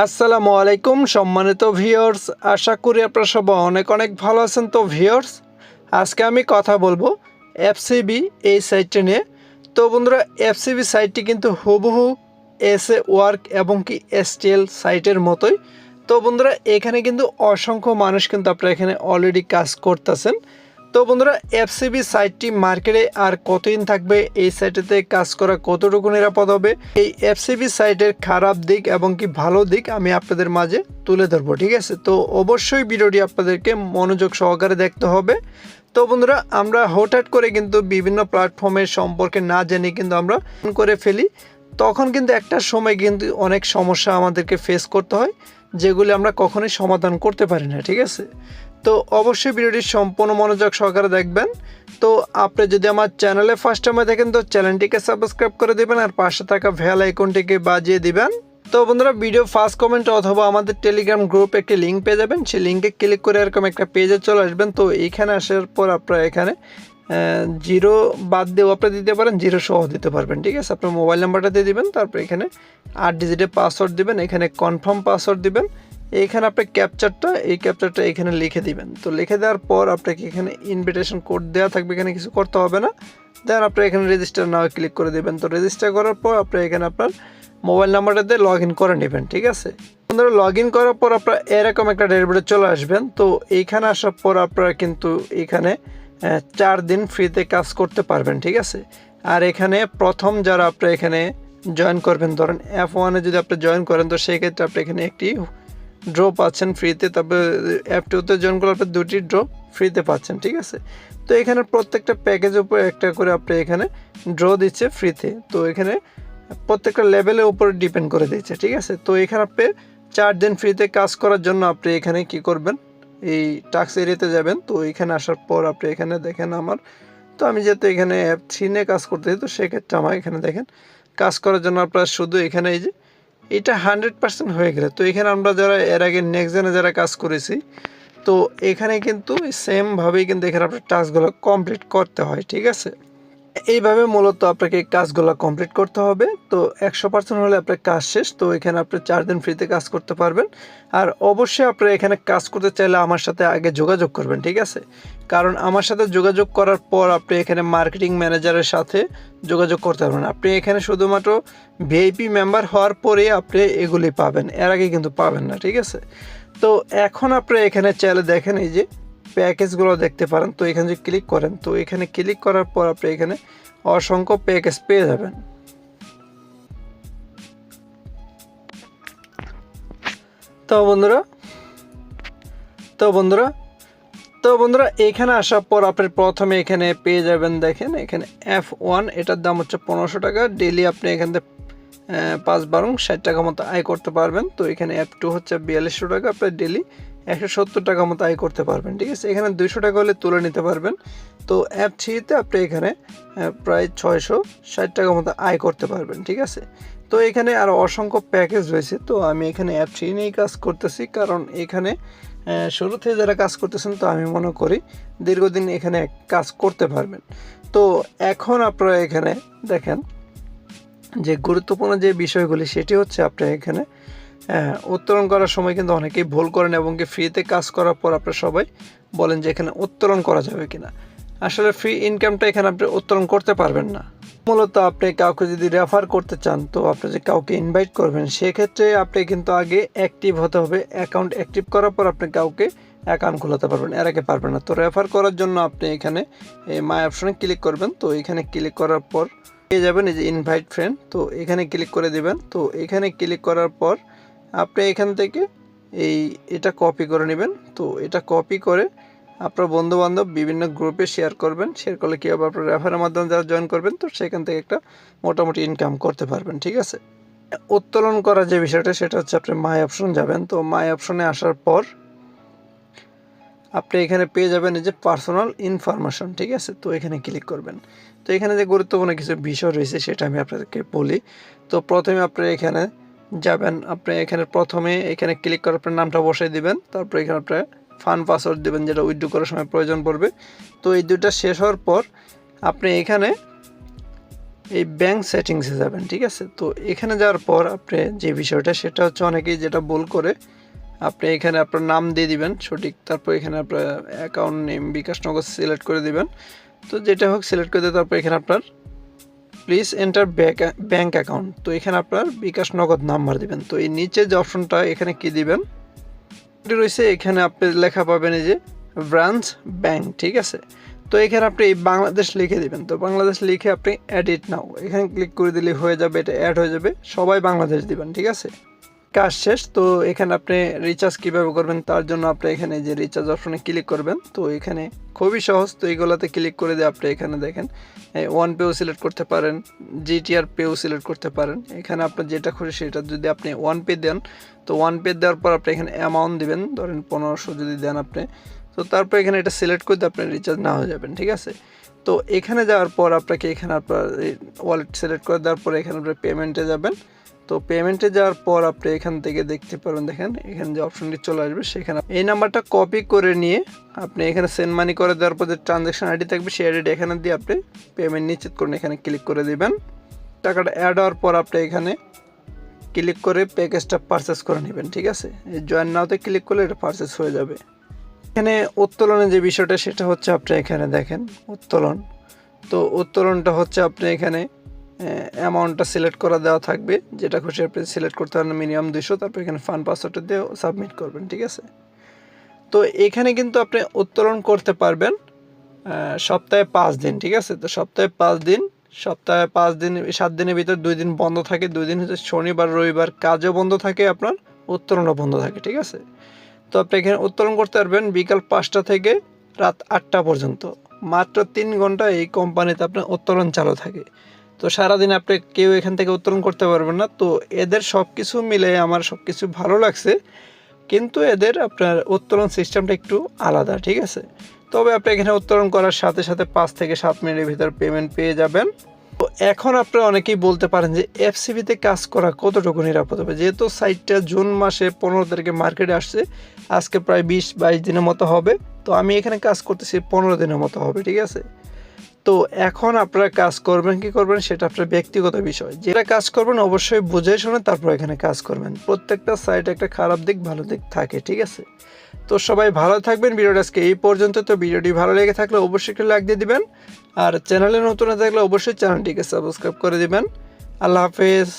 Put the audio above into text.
আসসালামু আলাইকুম সম্মানিত ভিউয়ার্স, আশা করি আপনারা সবাই অনেক অনেক ভালো আছেন। তো ভিউয়ার্স, আজকে আমি কথা বলবো এফসিবি এই সাইটটি নিয়ে। তো বন্ধুরা, এফসিবি সাইটটি কিন্তু হুবহু এসএ ওয়ার্ক এবং কি এসটিএল সাইটের মতোই। তো বন্ধুরা, এখানে কিন্তু অসংখ্য মানুষ কিন্তু আপনারা এখানে অলরেডি কাজ করতেছেন। তো বন্ধুরা, এফসিবি সাইটটি মার্কেটে আর কতদিন থাকবে, এই সাইটেতে কাজ করা কতটুকু নিরাপদ হবে, এই এফসিবি সাইটের খারাপ দিক এবং কি ভালো দিক আমি আপনাদের মাঝে তুলে ধরবো, ঠিক আছে? তো অবশ্যই ভিডিওটি আপনাদেরকে মনোযোগ সহকারে দেখতে হবে। তো বন্ধুরা, আমরা হঠাৎ করে কিন্তু বিভিন্ন প্ল্যাটফর্মের সম্পর্কে না জেনে কিন্তু আমরা করে ফেলি, তখন কিন্তু একটা সময় কিন্তু অনেক সমস্যা আমাদেরকে ফেস করতে হয়, যেগুলি আমরা কখনোই সমাধান করতে পারি না, ঠিক আছে? তো অবশ্যই ভিডিওটি সম্পূর্ণ মনোযোগ সহকারে দেখবেন। তো আপনি যদি আমার চ্যানেলে ফার্স্ট টাইমে দেখেন তো চ্যানেলটিকে সাবস্ক্রাইব করে দেবেন আর পাশে থাকা বেল আইকনটিকে বাজিয়ে দিবেন। তো বন্ধুরা, ভিডিও ফার্স্ট কমেন্ট অথবা আমাদের টেলিগ্রাম গ্রুপ একটি লিঙ্ক পেয়ে যাবেন, সেই লিঙ্কে ক্লিক করে এরকম একটা পেজে চলে আসবেন। তো এইখানে আসার পর আপনারা এখানে জিরো বাদ দিয়েও আপনি দিতে পারেন, জিরো সহ দিতে পারবেন, ঠিক আছে? আপনার মোবাইল নাম্বারটা দিয়ে দিবেন, তারপর এখানে 8 ডিজিটের পাসওয়ার্ড দিবেন, এখানে কনফার্ম পাসওয়ার্ড দিবেন, এইখানে আপনি ক্যাপচারটা এখানে লিখে দিবেন। তো লিখে দেওয়ার পর আপনাকে এখানে ইনভিটেশন কোড দেওয়া থাকবে, এখানে কিছু করতে হবে না। দেন আপনি এখানে রেজিস্টার নাও ক্লিক করে দেবেন। তো রেজিস্টার করার পর আপনি এখানে আপনার মোবাইল নাম্বারটা দিয়ে লগ ইন করে নেবেন, ঠিক আছে? আপনারা লগ ইন করার পর আপনারা এরকম একটা ড্যাশবোর্ডে চলে আসবেন। তো এইখানে আসার পর আপনারা কিন্তু এখানে 4 দিন ফ্রিতে কাজ করতে পারবেন, ঠিক আছে? আর এখানে প্রথম যারা আপনারা এখানে জয়েন করবেন, ধরেন F1-এ যদি আপনি জয়েন করেন, তো সেই ক্ষেত্রে আপনি এখানে একটি ড্র পাচ্ছেন ফ্রিতে, তারপরে F2-তে জয়েন করলে আপনি 2টি ড্র ফ্রিতে পাচ্ছেন, ঠিক আছে? তো এখানে প্রত্যেকটা প্যাকেজের উপর একটা করে আপনি এখানে ড্র দিচ্ছে ফ্রিতে। তো এখানে প্রত্যেকটা লেভেলের উপরে ডিপেন্ড করে দিচ্ছে, ঠিক আছে? তো এখানে আপনি 4 দিন ফ্রিতে কাজ করার জন্য আপনি এখানে কি করবেন, এই টাস্ক এরিয়াতে যাবেন। তো এখানে আসার পর আপনি এখানে দেখেন তো আমি যেহেতু এখানে F3 নিয়ে কাজ করতেছি, তো সেক্ষেত্রে আমার এখানে দেখেন কাজ করার জন্য আপনার শুধু এখানে এই যে এটা 100% হয়ে গেলে, তো এখানে আমরা যারা এর আগে নেক্সট জেনে যারা কাজ করেছি, তো এখানে কিন্তু সেমভাবেই কিন্তু এখানে আপনার টাস্কগুলো কমপ্লিট করতে হয়, ঠিক আছে? এইভাবে মূলত আপনাকে কাজগুলো কমপ্লিট করতে হবে। তো 100% হলে আপনার কাজ শেষ। তো এখানে আপনি 4 দিন ফ্রিতে কাজ করতে পারবেন। আর অবশ্যই আপনারা এখানে কাজ করতে চাইলে আমার সাথে আগে যোগাযোগ করবেন, ঠিক আছে? কারণ আমার সাথে যোগাযোগ করার পর আপনি এখানে মার্কেটিং ম্যানেজারের সাথে যোগাযোগ করতে পারবেন। আপনি এখানে শুধুমাত্র ভিআইপি মেম্বার হওয়ার পরে আপনি এগুলি পাবেন, এর আগে কিন্তু পাবেন না, ঠিক আছে? তো এখন আপনারা এখানে চাইলে দেখেন এই যে প্যাকেজগুলো দেখতে পারেন। তো এখানে যদি ক্লিক করেন, তো এখানে ক্লিক করার পর আপনি এখানে অসংখ্য প্যাকেজ পেয়ে যাবেন। তো বন্ধুরা তো বন্ধুরা তো বন্ধুরা এখানে আসার পর আপনি প্রথমে এখানে পেয়ে যাবেন, দেখেন এখানে F1, এটার দাম হচ্ছে 1500 টাকা। ডেলি আপনি এখান থেকে 5 60 টাকা মতো আয় করতে পারবেন। তো এখানে F2 হচ্ছে 4200 টাকা, আপনি ডেলি 170 টাকা মতো আয় করতে পারবেন, ঠিক আছে? এখানে 200 টাকা হলে তুলে নিতে পারবেন। তো F3-তে আপনি এখানে প্রায় 660 টাকা মতো আয় করতে পারবেন, ঠিক আছে? তো এখানে আরও অসংখ্য প্যাকেজ রয়েছে। তো আমি এখানে F3 নিয়েই কাজ করতেছি, কারণ এখানে শুরু থেকে যারা কাজ করতেছেন, তো আমি মনে করি দীর্ঘদিন এখানে কাজ করতে পারবেন। তো এখন আপনারা এখানে দেখেন যে গুরুত্বপূর্ণ যে বিষয়গুলি, সেটি হচ্ছে আপনার এখানে উত্তোলন করার সময় কিন্তু অনেকেই ভুল করেন এবং কি ফ্রিতে কাজ করার পর আপনারা সবাই বলেন যে এখানে উত্তোলন করা যাবে কিনা। আসলে ফ্রি ইনকামটা এখানে আপনি উত্তোলন করতে পারবেন না। মূলত আপনি কাউকে যদি রেফার করতে চান, তো আপনি যে কাউকে ইনভাইট করবেন, সেক্ষেত্রে আপনি কিন্তু আগে অ্যাক্টিভ হতে হবে। অ্যাকাউন্ট অ্যাক্টিভ করার পর আপনি কাউকে অ্যাকাউন্ট খোলাতে পারবেন, এর আগে পারবেন না। তো রেফার করার জন্য আপনি এখানে এই মাই অপশনে ক্লিক করবেন। তো এখানে ক্লিক করার পর পেয়ে যাবেন এই যে ইনভাইট ফ্রেন্ড। তো এখানে ক্লিক করে দিবেন। তো এখানে ক্লিক করার পর আপনি এখান থেকে এটা কপি করে নেবেন। তো এটা কপি করে আপনার বন্ধুবান্ধব বিভিন্ন গ্রুপে শেয়ার করবেন। শেয়ার করলে কী হবে, আপনার রেফারের মাধ্যমে যারা জয়েন করবেন, তো সেখান থেকে একটা মোটামুটি ইনকাম করতে পারবেন, ঠিক আছে? উত্তোলন করার যে বিষয়টা, সেটা হচ্ছে আপনি মাই অপশন যাবেন। তো মাই অপশনে আসার পর আপনি এখানে পেয়ে যাবেন এই যে পার্সোনাল ইনফরমেশন, ঠিক আছে? তো এখানে ক্লিক করবেন। তো এখানে যে গুরুত্বপূর্ণ কিছু বিষয় রয়েছে সেটা আমি আপনাদেরকে বলি। তো প্রথমে আপনি এখানে যাবেন, আপনি এখানে প্রথমে এখানে ক্লিক করে আপনার নামটা বসাই দিবেন। তারপর এখানে আপনার ফান্ড পাসওয়ার্ড দেবেন, যেটা উইথড্র করার সময় প্রয়োজন পড়বে। তো এই দুইটা শেষ হওয়ার পর আপনি এখানে এই ব্যাঙ্ক সেটিংসে যাবেন, ঠিক আছে। তো এখানে যাওয়ার পর আপনি যে বিষয়টা সেটা হচ্ছে অনেকেই যেটা ভুল করে, আপনি এখানে আপনার নাম দিয়ে দিবেন সঠিক, তারপর এখানে আপনার অ্যাকাউন্ট নেম বিকাশ নগদ সিলেক্ট করে দিবেন। তো যেটা হোক সিলেক্ট করে দিয়ে তারপর এখানে আপনার প্লিজ এন্টার ব্যাঙ্ক অ্যাকাউন্ট, তো এখানে আপনার বিকাশ নগদ নাম্বার দিবেন। তো এই নিচে যে অপশনটা এখানে কি দিবেন রয়েছে, এখানে আপনি লেখা পাবেন এই যে ব্রাঞ্চ ব্যাঙ্ক, ঠিক আছে। তো এখানে আপনি এই বাংলাদেশ লিখে দিবেন। তো বাংলাদেশ লিখে আপনি অ্যাড ইট নাও এখানে ক্লিক করে দিলে হয়ে যাবে, এটা অ্যাড হয়ে যাবে, সবাই বাংলাদেশ দিবেন, ঠিক আছে। কাজ শেষ। তো এখানে আপনি রিচার্জ কীভাবে করবেন তার জন্য আপনি এখানে যে রিচার্জ অপশনে ক্লিক করবেন। তো এখানে খুবই সহজ, তো এইগুলোতে ক্লিক করে দিয়ে আপনি এখানে দেখেন ওয়ান পেও সিলেক্ট করতে পারেন, জিটিআর পেও সিলেক্ট করতে পারেন। এখানে আপনার যেটা খুশি সেটা, যদি আপনি ওয়ান পে দেন তো ওয়ান পে দেওয়ার পর আপনি এখানে অ্যামাউন্ট দিবেন, ধরেন 1500 যদি দেন আপনি, তো তারপর এখানে এটা সিলেক্ট করে দিয়ে আপনি রিচার্জ না হয়ে যাবেন, ঠিক আছে। তো এখানে যাওয়ার পর আপনাকে এখানে আপনার ওয়ালেট সিলেক্ট করে দেওয়ার পর এখানে আপনি পেমেন্টে যাবেন। তো পেমেন্টে যাওয়ার পর আপনি এখান থেকে দেখতে পারবেন, দেখেন এখানে যে অপশনটি চলে আসবে, সেখানে এই নাম্বারটা কপি করে নিয়ে আপনি এখানে সেন্ড মানি করে দেওয়ার পর যে ট্রানজ্যাকশন আইডি থাকবে সেই আইডিটা এখানে দিয়ে আপনি পেমেন্ট নিশ্চিত করুন, এখানে ক্লিক করে দিবেন। টাকাটা অ্যাড হওয়ার পর আপনি এখানে ক্লিক করে প্যাকেজটা পারচেস করে নেবেন, ঠিক আছে। এই জয়েন নাওতে ক্লিক করলে এটা পারচেস হয়ে যাবে। এখানে উত্তোলনের যে বিষয়টা সেটা হচ্ছে আপনি এখানে দেখেন উত্তোলন। তো উত্তোলনটা হচ্ছে আপনি এখানে অ্যামাউন্টটা সিলেক্ট করা দেওয়া থাকবে, যেটা খুশি আপনি সিলেক্ট করতে পারেন, মিনিমাম 200, তারপর এখানে ফান্ড পাসওয়ার্ডটা দিয়ে সাবমিট করবেন, ঠিক আছে। তো এখানে কিন্তু আপনি উত্তোলন করতে পারবেন সপ্তাহে 5 দিন, ঠিক আছে। তো সপ্তাহে 5 দিন, সপ্তাহে 5 দিন, 7 দিনের ভিতর 2 দিন বন্ধ থাকে, 2 দিন হচ্ছে শনিবার রবিবার, কাজও বন্ধ থাকে, আপনার উত্তোলনও বন্ধ থাকে, ঠিক আছে। তো আপনি এখানে উত্তোলন করতে পারবেন বিকাল 5টা থেকে রাত 8টা পর্যন্ত, মাত্র 3 ঘন্টা এই কোম্পানিতে আপনার উত্তোলন চালু থাকে। তো সারাদিন আপনি কেউ এখান থেকে উত্তোলন করতে পারবেন না। তো এদের সব কিছু মিলে আমার সব কিছু ভালো লাগছে, কিন্তু এদের আপনার উত্তোলন সিস্টেমটা একটু আলাদা, ঠিক আছে। তবে আপনি এখানে উত্তোলন করার সাথে সাথে 5 থেকে 7 মিনিটের ভিতর পেমেন্ট পেয়ে যাবেন। তো এখন আপনারা অনেকেই বলতে পারেন যে এফসিবিতে কাজ করা কতটুকু নিরাপদ হবে, যেহেতু সাইটটা জুন মাসে 15 তারিখে মার্কেটে আসছে, আজকে প্রায় 20-22 দিনের মতো হবে। তো আমি এখানে কাজ করতেছি 15 দিনের মতো হবে, ঠিক আছে। তো এখন আপনারা কাজ করবেন কি করবেন সেটা আপনার ব্যক্তিগত বিষয়, যেটা কাজ করবেন অবশ্যই বুঝে শুনে তারপর এখানে কাজ করবেন। প্রত্যেকটা সাইট একটা খারাপ দিক ভালো দিক থাকে, ঠিক আছে। তো সবাই ভালো থাকবেন। ভিডিওটা আজকে এই পর্যন্ত। তো ভিডিওটি ভালো লেগে থাকলে অবশ্যই একটু লাইক দিয়ে দিবেন, আর চ্যানেলে নতুন থাকলে অবশ্যই চ্যানেলটিকে সাবস্ক্রাইব করে দিবেন। আল্লাহ হাফেজ।